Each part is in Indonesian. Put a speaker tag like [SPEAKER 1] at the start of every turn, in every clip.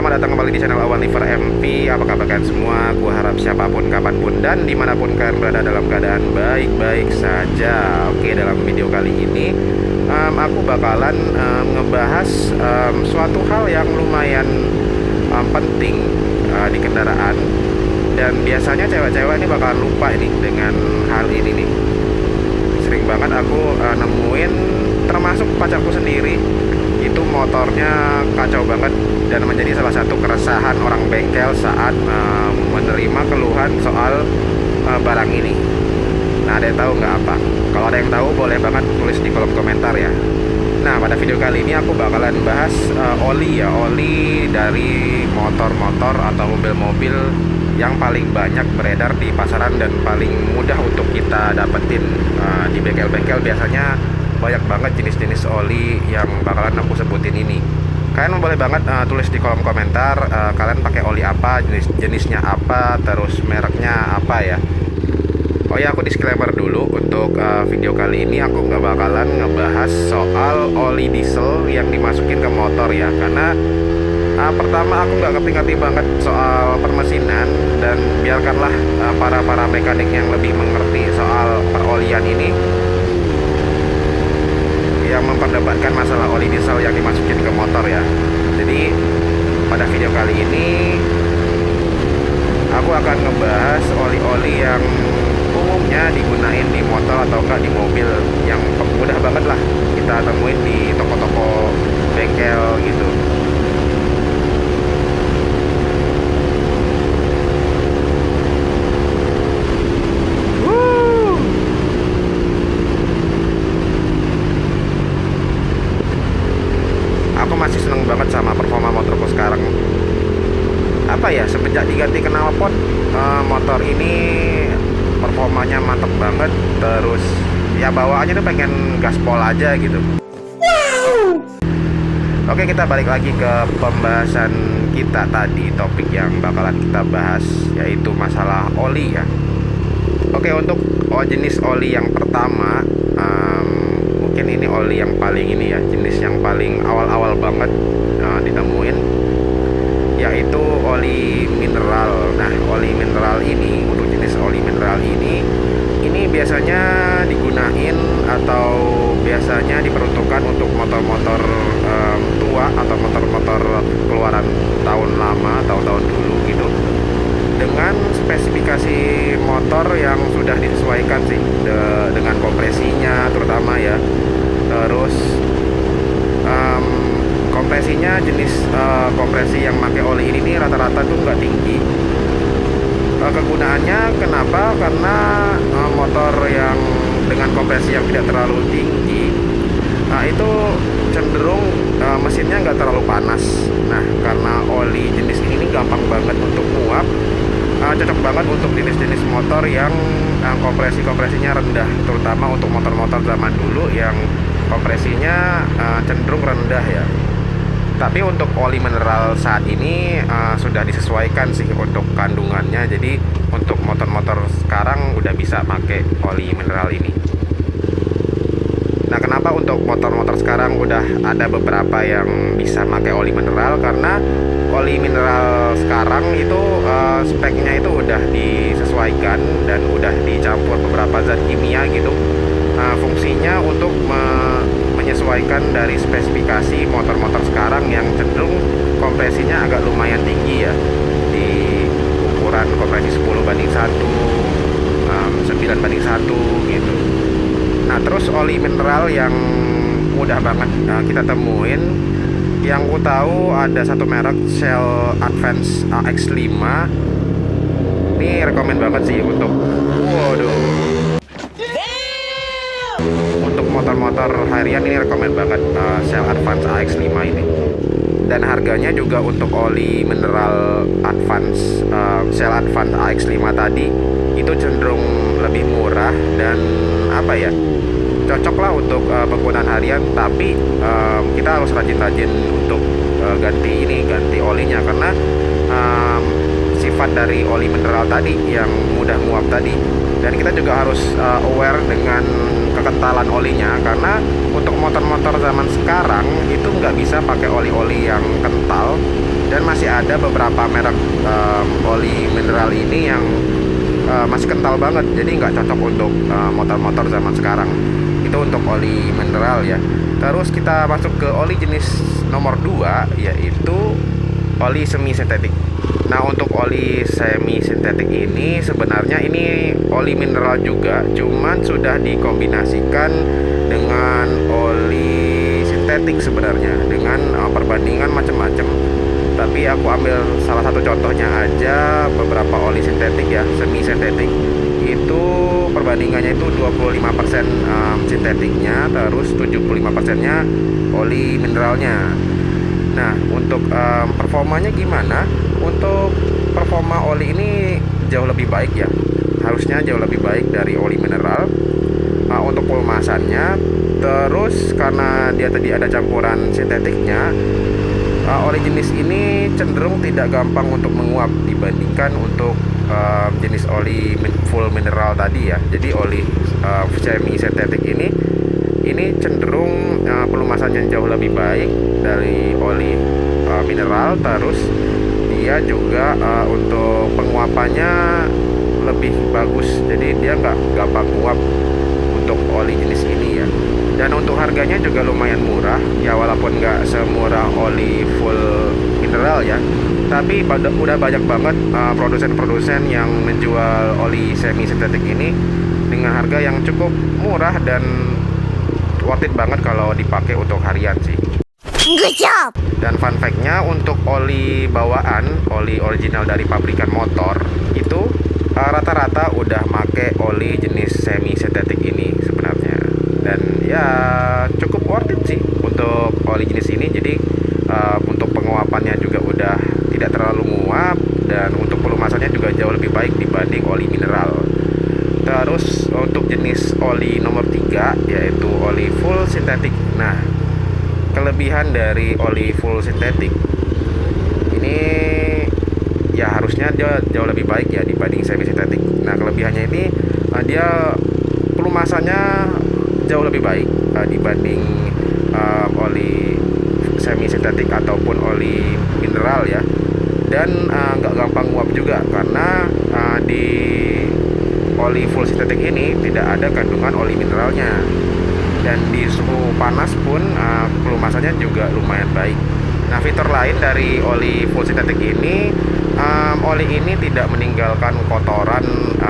[SPEAKER 1] selamat datang kembali di channel Awan Liver MV. Apa kabar kalian semua? Gua harap siapapun, kapanpun, dan dimanapun kalian berada dalam keadaan baik-baik saja. Oke, dalam video kali ini aku bakalan ngebahas suatu hal yang lumayan penting di kendaraan. Dan biasanya cewek-cewek ini bakalan lupa ini dengan hal ini nih. Sering banget aku nemuin, termasuk pacarku sendiri, itu motornya kacau banget dan menjadi salah satu keresahan orang bengkel saat menerima keluhan soal barang ini. Nah, ada yang tahu nggak apa? Kalau ada yang tahu boleh banget tulis di kolom komentar ya. Nah, pada video kali ini aku bakalan bahas oli dari motor-motor atau mobil-mobil yang paling banyak beredar di pasaran dan paling mudah untuk kita dapetin di bengkel-bengkel. Biasanya banyak banget jenis-jenis oli yang bakalan aku sebutin ini. Kalian boleh banget tulis di kolom komentar kalian pakai oli apa, jenisnya apa, terus mereknya apa ya. Oh ya, aku disclaimer dulu untuk video kali ini aku nggak bakalan ngebahas soal oli diesel yang dimasukin ke motor ya, karena pertama aku nggak ngerti-ngerti banget soal permesinan, dan biarkanlah para mekanik yang lebih mengerti soal perolian ini yang memperdebatkan masalah oli diesel yang dimasukin ke motor ya. Jadi pada video kali ini aku akan ngebahas oli-oli yang umumnya digunain di motor atau enggak di mobil, yang mudah banget lah kita temuin di toko-toko bengkel gitu. Aku masih seneng banget sama performa motorku sekarang. Apa ya, semenjak diganti knalpot, motor ini performanya mantep banget. Terus ya bawaannya tuh pengen gaspol aja gitu. Oke, kita balik lagi ke pembahasan kita tadi. Topik yang bakalan kita bahas yaitu masalah oli ya. Oke, untuk jenis oli yang pertama, mungkin ini oli yang paling ini ya, jenis yang paling awal-awal banget ditemuin, yaitu oli mineral. Nah, oli mineral ini, untuk jenis oli mineral ini biasanya digunain atau biasanya diperuntukkan untuk motor-motor tua atau motor-motor keluaran tahun lama, tahun-tahun dulu gitu, dengan spesifikasi motor yang sudah disesuaikan sih dengan kompresinya terutama ya. Terus kompresinya, jenis kompresi yang pakai oli ini nih rata-rata tuh nggak tinggi. Kegunaannya kenapa? Karena motor yang dengan kompresi yang tidak terlalu tinggi itu cenderung mesinnya nggak terlalu panas. Nah, karena oli jenis ini gampang banget untuk nguap, cocok banget untuk jenis-jenis motor yang kompresinya rendah, terutama untuk motor-motor zaman dulu yang kompresinya cenderung rendah ya. Tapi untuk oli mineral saat ini sudah disesuaikan sih untuk kandungannya. Jadi untuk motor-motor sekarang udah bisa pakai oli mineral ini. Nah, kenapa untuk motor-motor sekarang udah ada beberapa yang bisa pakai oli mineral? Karena oli mineral sekarang itu speknya itu udah disesuaikan dan udah dicampur beberapa zat kimia gitu. Fungsinya untuk menyesuaikan dari spesifikasi motor-motor sekarang yang cenderung kompresinya agak lumayan tinggi ya, di ukuran kompresi 10:1, 9:1 gitu. Nah, terus oli mineral yang mudah banget kita temuin, yang ku tahu ada satu merek Shell Advance AX5. Ini rekomen banget sih untuk untuk motor-motor harian. Ini rekomen banget Shell Advance AX5 ini. Dan harganya juga untuk oli mineral Advance Shell Advance AX5 tadi itu cenderung lebih murah dan apa ya, cocok lah untuk penggunaan harian. Tapi kita harus rajin-rajin untuk ganti olinya, karena sifat dari oli mineral tadi yang mudah nguap tadi. Dan kita juga harus aware dengan kekentalan olinya, karena untuk motor-motor zaman sekarang itu nggak bisa pakai oli-oli yang kental dan masih masih ada beberapa merek oli mineral ini yang masih kental banget, jadi nggak cocok untuk motor-motor zaman sekarang. Itu untuk oli mineral ya. Terus kita masuk ke oli jenis nomor 2, yaitu oli semi sintetik. Nah, untuk oli semi sintetik ini sebenarnya ini oli mineral juga, cuman sudah dikombinasikan dengan oli sintetik sebenarnya dengan perbandingan macam-macam. Tapi aku ambil salah satu contohnya aja, beberapa oli sintetik ya, semi sintetik. Itu perbandingannya itu 25% sintetiknya, terus 75%-nya oli mineralnya. Nah, untuk performanya gimana? Untuk performa oli ini jauh lebih baik ya, harusnya jauh lebih baik dari oli mineral. Untuk pelumasannya, terus karena dia tadi ada campuran sintetiknya, oli jenis ini cenderung tidak gampang untuk menguap dibandingkan untuk jenis oli full mineral tadi ya. Jadi oli semi sintetik ini cenderung pelumasannya jauh lebih baik dari oli mineral. Terus dia juga untuk penguapannya lebih bagus, jadi dia nggak gampang nguap untuk oli jenis ini ya. Dan untuk harganya juga lumayan murah ya, walaupun nggak semurah oli full mineral ya, tapi udah banyak banget produsen-produsen yang menjual oli semi sintetik ini dengan harga yang cukup murah dan worth it banget kalau dipakai untuk harian sih. Good job. Dan fun fact-nya, untuk oli bawaan, oli original dari pabrikan motor itu rata-rata udah make oli jenis semi sintetik ini sebenarnya. Dan ya cukup worth it sih untuk oli jenis ini. Jadi untuk penguapannya juga udah tidak terlalu nguap, dan untuk pelumasannya juga jauh lebih baik dibanding oli mineral. Terus untuk jenis oli nomor 3, yaitu oli full sintetik. Nah, kelebihan dari oli full sintetik ini ya harusnya dia jauh lebih baik ya dibanding semi sintetik. Nah, kelebihannya ini dia pelumasannya jauh lebih baik dibanding oli semi sintetik ataupun oli mineral ya. Dan nggak gampang nguap juga, karena di oli full sintetik ini tidak ada kandungan oli mineralnya. Dan di suhu panas pun pelumasannya juga lumayan baik. Nah, fitur lain dari oli full sintetik ini, oli ini tidak meninggalkan kotoran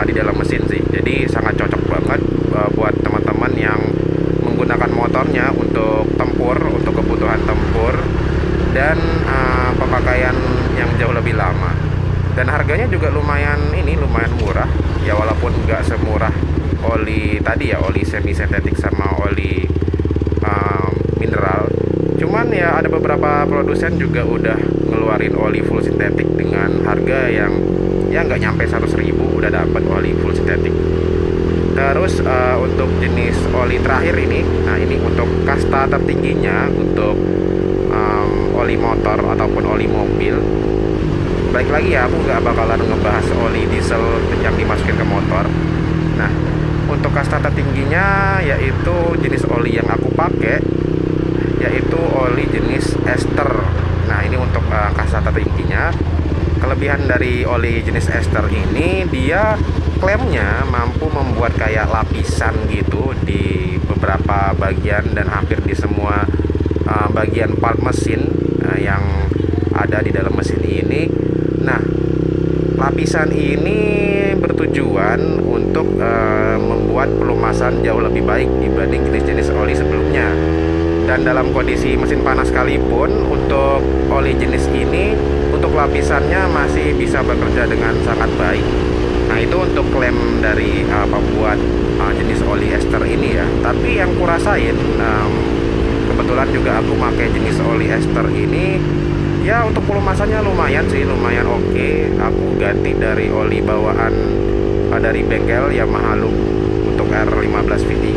[SPEAKER 1] di dalam mesin sih. Jadi sangat cocok banget buat teman-teman yang menggunakan motornya untuk tempur, untuk kebutuhan tempur dan pemakaian yang jauh lebih lama. Dan harganya juga lumayan murah ya, walaupun nggak semurah oli tadi ya, oli semi sintetik sama oli mineral. Cuman ya ada beberapa produsen juga udah ngeluarin oli full sintetik dengan harga yang ya nggak nyampe 100.000 udah dapat oli full sintetik. Terus untuk jenis oli terakhir ini, nah ini untuk kasta tertingginya untuk oli motor ataupun oli mobil. Baik lagi ya, aku nggak bakalan ngebahas oli diesel yang dimasukin ke motor. Nah, untuk kasta tertingginya yaitu jenis oli yang aku pakai, yaitu oli jenis ester. Nah, ini untuk kasta tertingginya. Kelebihan dari oli jenis ester ini, dia klaimnya mampu membuat kayak lapisan gitu di beberapa bagian dan hampir di semua bagian part mesin yang ada di dalam mesin ini. Nah, lapisan ini bertujuan untuk membuat pelumasan jauh lebih baik dibanding jenis-jenis oli sebelumnya. Dan dalam kondisi mesin panas sekalipun, untuk oli jenis ini, untuk lapisannya masih bisa bekerja dengan sangat baik. Nah, itu untuk klaim dari pembuat jenis oli ester ini ya. Tapi yang kurasain, kebetulan juga aku pakai jenis oli ester ini, ya untuk pelumasannya lumayan sih, lumayan oke. Aku ganti dari oli bawaan dari bengkel Yamaha Loop untuk R15 V3,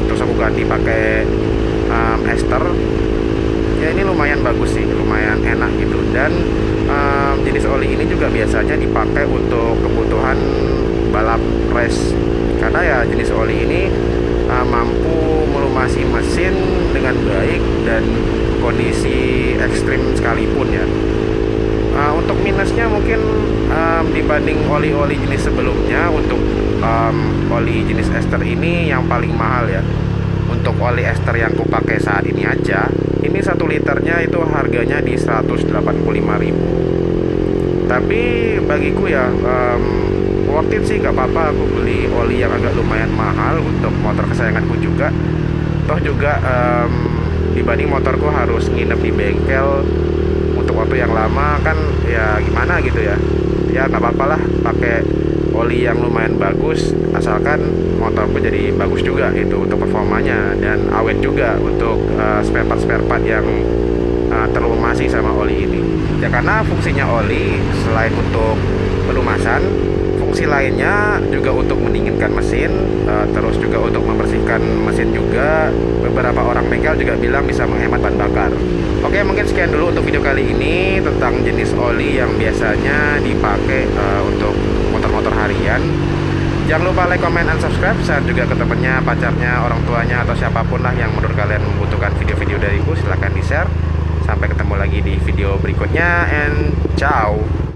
[SPEAKER 1] terus aku ganti pakai ester. Ya ini lumayan bagus sih, lumayan enak gitu. Dan jenis oli ini juga biasanya dipakai untuk kebutuhan balap race, karena ya jenis oli ini mampu melumasi mesin dengan baik dan kondisi ekstrim sekalipun ya. dibanding oli-oli jenis sebelumnya, untuk oli jenis ester ini yang paling mahal ya. Untuk oli ester yang kupakai saat ini aja, ini 1 liternya itu harganya di 185.000. Tapi bagiku ya worth it sih, gak apa-apa aku beli oli yang agak lumayan mahal untuk motor kesayanganku juga. Toh juga dibanding motorku harus nginep di bengkel untuk waktu yang lama kan, ya gimana gitu ya. Ya nggak apa-apa lah pakai oli yang lumayan bagus, asalkan motorku jadi bagus juga itu untuk performanya, dan awet juga untuk spare part yang terlumasi sama oli ini. Ya karena fungsinya oli selain untuk pelumasan, fungsi lainnya juga untuk mendinginkan mesin, terus juga untuk membersihkan mesin juga. Beberapa orang bengkel juga bilang bisa menghemat bahan bakar. Oke, mungkin sekian dulu untuk video kali ini tentang jenis oli yang biasanya dipakai untuk motor-motor harian. Jangan lupa like, comment, and subscribe. Share juga ke temennya, pacarnya, orang tuanya, atau siapapun lah yang menurut kalian membutuhkan video-video dariku. Silahkan di-share. Sampai ketemu lagi di video berikutnya, and ciao.